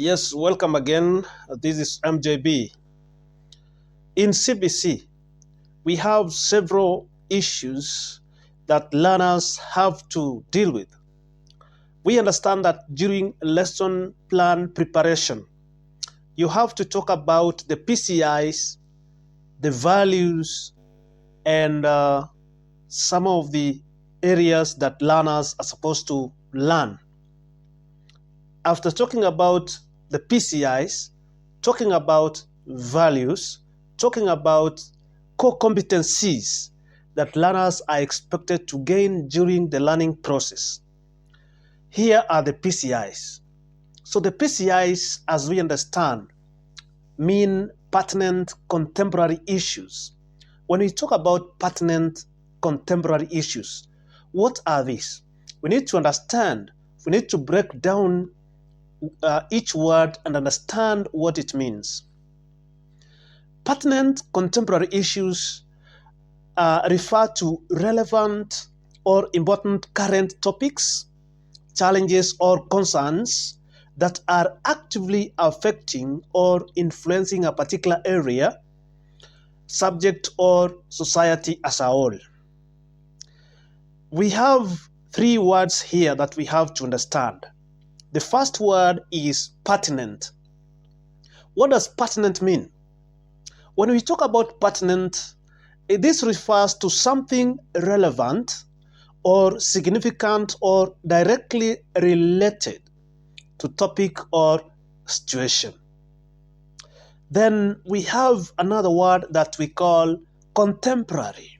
Yes, welcome again. This is MJB. In CBC, we have several issues that learners have to deal with. We understand that during lesson plan preparation, you have to talk about the PCIs, the values, and some of the areas that learners are supposed to learn. After talking about the PCIs, talking about values, talking about core competencies that learners are expected to gain during the learning process. Here are the PCIs. So the PCIs, as we understand, mean pertinent contemporary issues. When we talk about pertinent contemporary issues, what are these? We need to understand, we need to break down each word and understand what it means. Pertinent contemporary issues refer to relevant or important current topics, challenges, or concerns that are actively affecting or influencing a particular area, subject, or society as a whole. We have three words here that we have to understand. The first word is pertinent. What does pertinent mean? When we talk about pertinent, this refers to something relevant or significant or directly related to topic or situation. Then we have another word that we call contemporary.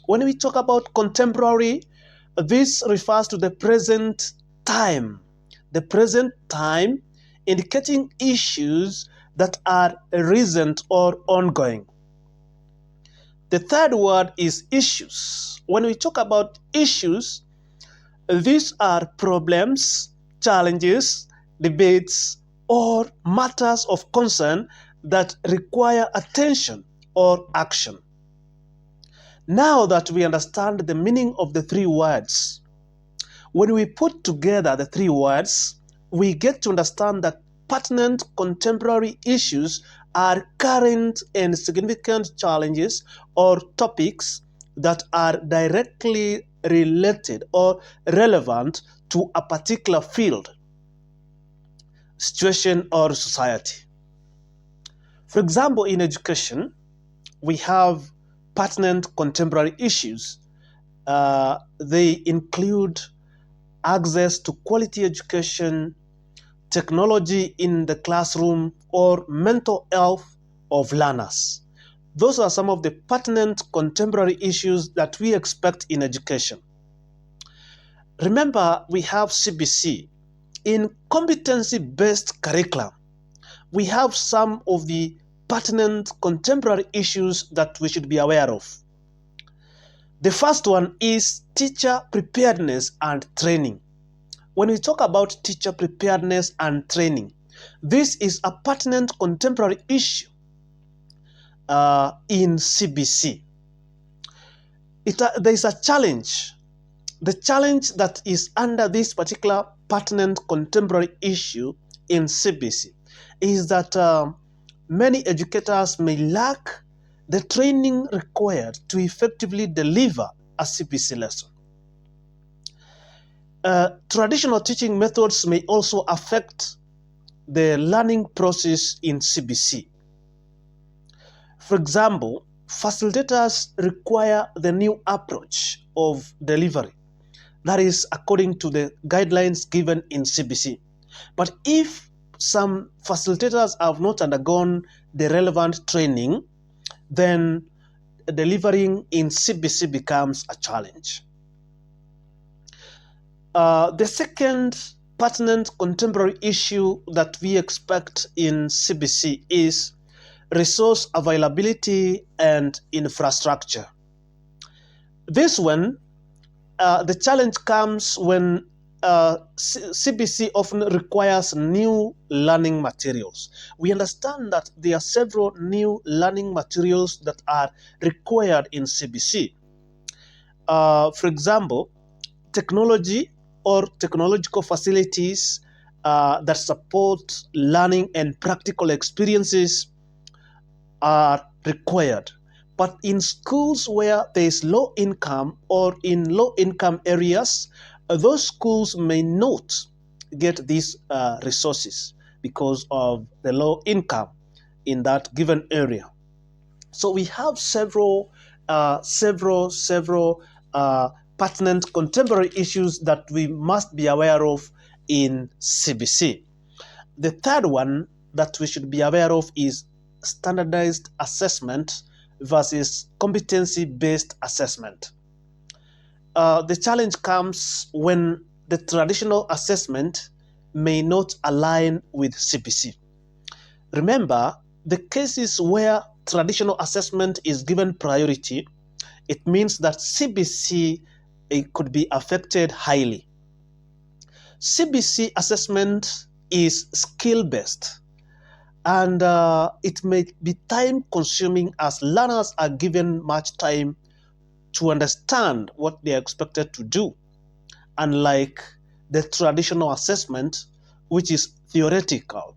When we talk about contemporary, this refers to the present time. The present time indicating issues that are recent or ongoing. The third word is issues. When we talk about issues, these are problems, challenges, debates, or matters of concern that require attention or action. Now that we understand the meaning of the three words, when we put together the three words, we get to understand that pertinent contemporary issues are current and significant challenges or topics that are directly related or relevant to a particular field, situation, or society. For example, in education, we have pertinent contemporary issues. They include access to quality education, technology in the classroom, or mental health of learners. Those are some of the pertinent contemporary issues that we expect in education. Remember, we have CBC. In competency-based curriculum, we have some of the pertinent contemporary issues that we should be aware of. The first one is teacher preparedness and training. When we talk about teacher preparedness and training, this is a pertinent contemporary issue in CBC. There is a challenge. The challenge that is under this particular pertinent contemporary issue in CBC is that many educators may lack the training required to effectively deliver a CBC lesson. Traditional teaching methods may also affect the learning process in CBC. For example, facilitators require the new approach of delivery. That is according to the guidelines given in CBC. But if some facilitators have not undergone the relevant training, then delivering in CBC becomes a challenge. The second pertinent contemporary issue that we expect in CBC is resource availability and infrastructure. This one, the challenge comes when CBC often requires new learning materials. We understand that there are several new learning materials that are required in CBC. For example, technology or technological facilities that support learning and practical experiences are required. But in schools where there is low income or in low income areas, those schools may not get these resources because of the low income in that given area. So we have several pertinent contemporary issues that we must be aware of in CBC. The third one that we should be aware of is standardized assessment versus competency-based assessment. The challenge comes when the traditional assessment may not align with CBC. Remember, the cases where traditional assessment is given priority, it means that CBC could be affected highly. CBC assessment is skill-based, and it may be time-consuming as learners are given much time to understand what they are expected to do, unlike the traditional assessment, which is theoretical.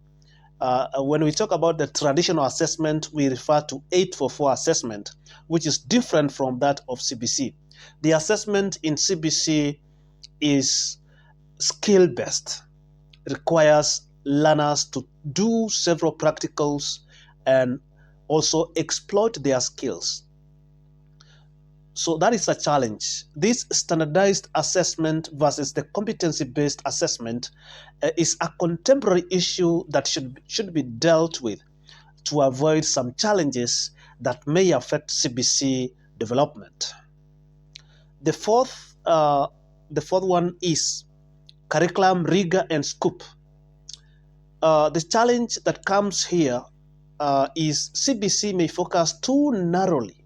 When we talk about the traditional assessment, we refer to 844 assessment, which is different from that of CBC. The assessment in CBC is skill-based, requires learners to do several practicals and also exploit their skills. So that is a challenge. This standardized assessment versus the competency-based assessment is a contemporary issue that should be dealt with to avoid some challenges that may affect CBC development. The fourth one is curriculum rigor and scope. The challenge that comes here is CBC may focus too narrowly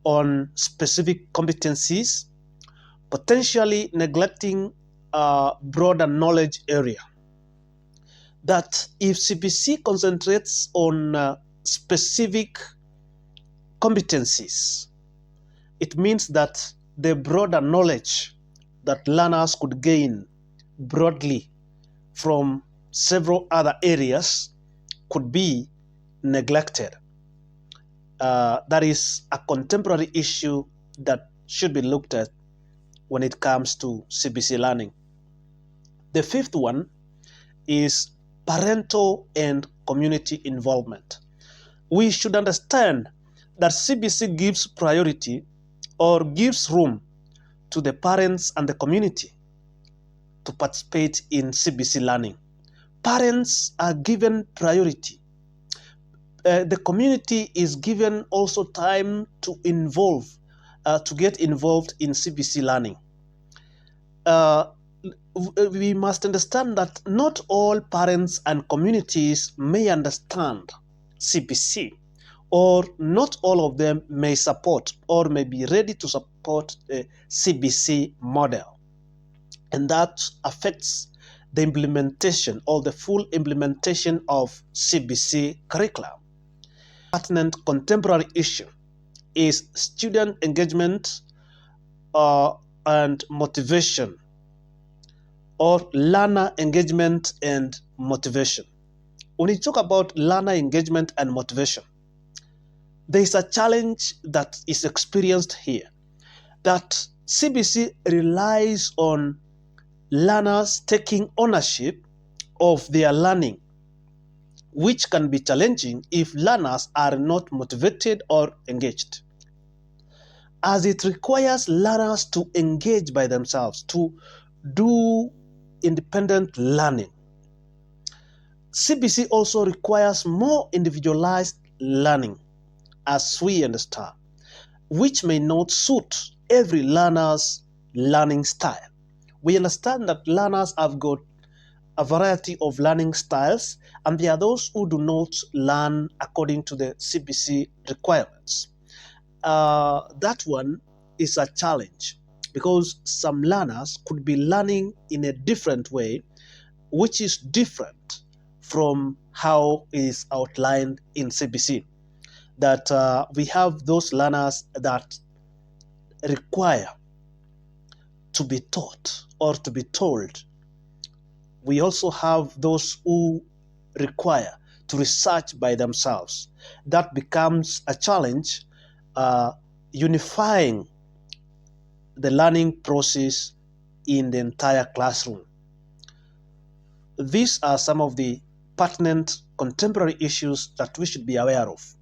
on specific competencies, potentially neglecting a broader knowledge area. That if CBC concentrates on specific competencies, it means that the broader knowledge that learners could gain broadly from several other areas could be neglected. That is a contemporary issue that should be looked at when it comes to CBC learning. The fifth one is parental and community involvement. We should understand that CBC gives priority or gives room to the parents and the community to participate in CBC learning. Parents are given priority. The community is given also time to get involved in CBC learning. We must understand that not all parents and communities may understand CBC, or not all of them may support or may be ready to support the CBC model. And that affects the implementation or the full implementation of CBC curriculum. Pertinent contemporary issue is student engagement and motivation, or learner engagement and motivation. When you talk about learner engagement and motivation, there is a challenge that is experienced here, that CBC relies on learners taking ownership of their learning, which can be challenging if learners are not motivated or engaged, as it requires learners to engage by themselves, to do independent learning. CBC also requires more individualized learning, as we understand, which may not suit every learner's learning style. We understand that learners have got a variety of learning styles, and there are those who do not learn according to the CBC requirements. That one is a challenge because some learners could be learning in a different way, which is different from how is outlined in CBC. That we have those learners that require to be taught or to be told We also have those who require to research by themselves. That becomes a challenge, unifying the learning process in the entire classroom. These are some of the pertinent contemporary issues that we should be aware of.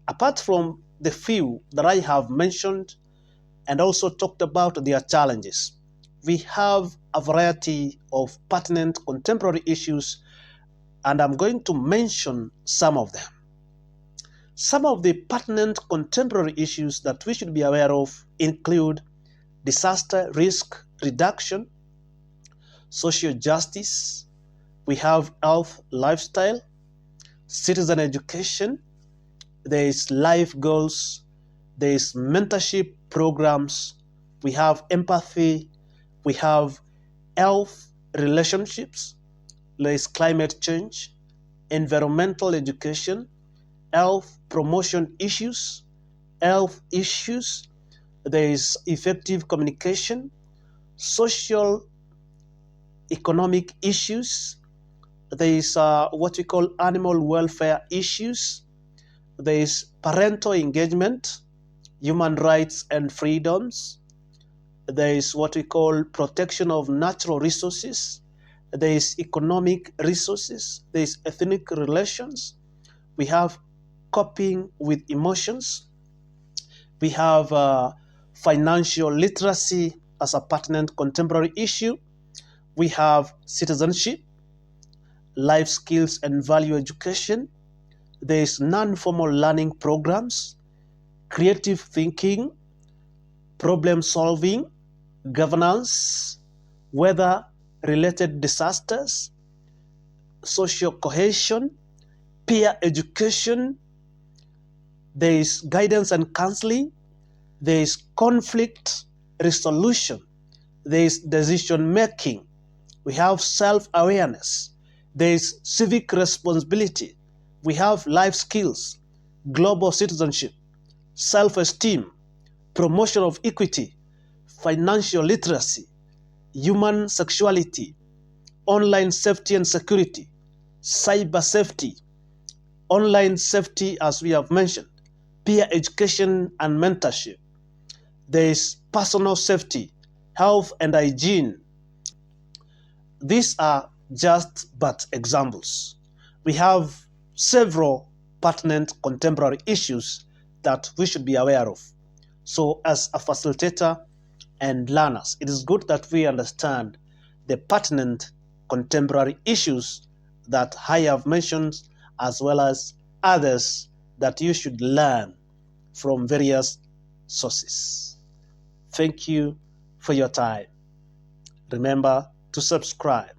Apart from the few that I have mentioned and also talked about their challenges, we have a variety of pertinent contemporary issues, and I'm going to mention some of them. Some of the pertinent contemporary issues that we should be aware of include disaster risk reduction, social justice, we have health lifestyle, citizen education, there is life goals, there is mentorship programs, we have empathy, we have health relationships, there is climate change, environmental education, health promotion issues, health issues, there is effective communication, social economic issues, there is what we call animal welfare issues, there is parental engagement, human rights and freedoms, there is what we call protection of natural resources, there is economic resources, there is ethnic relations, we have coping with emotions, we have financial literacy as a pertinent contemporary issue, we have citizenship, life skills and value education, there is non-formal learning programs, creative thinking, problem solving, governance, weather-related disasters, social cohesion, peer education, there is guidance and counseling, there is conflict resolution, there is decision making, we have self-awareness, there is civic responsibility, we have life skills, global citizenship, self-esteem, promotion of equity, financial literacy, human sexuality, online safety and security, cyber safety, online safety as we have mentioned, peer education and mentorship. There is personal safety, health and hygiene. These are just but examples. We have several pertinent contemporary issues that we should be aware of. So as a facilitator and learners, it is good that we understand the pertinent contemporary issues that I have mentioned, as well as others that you should learn from various sources. Thank you for your time. Remember to subscribe.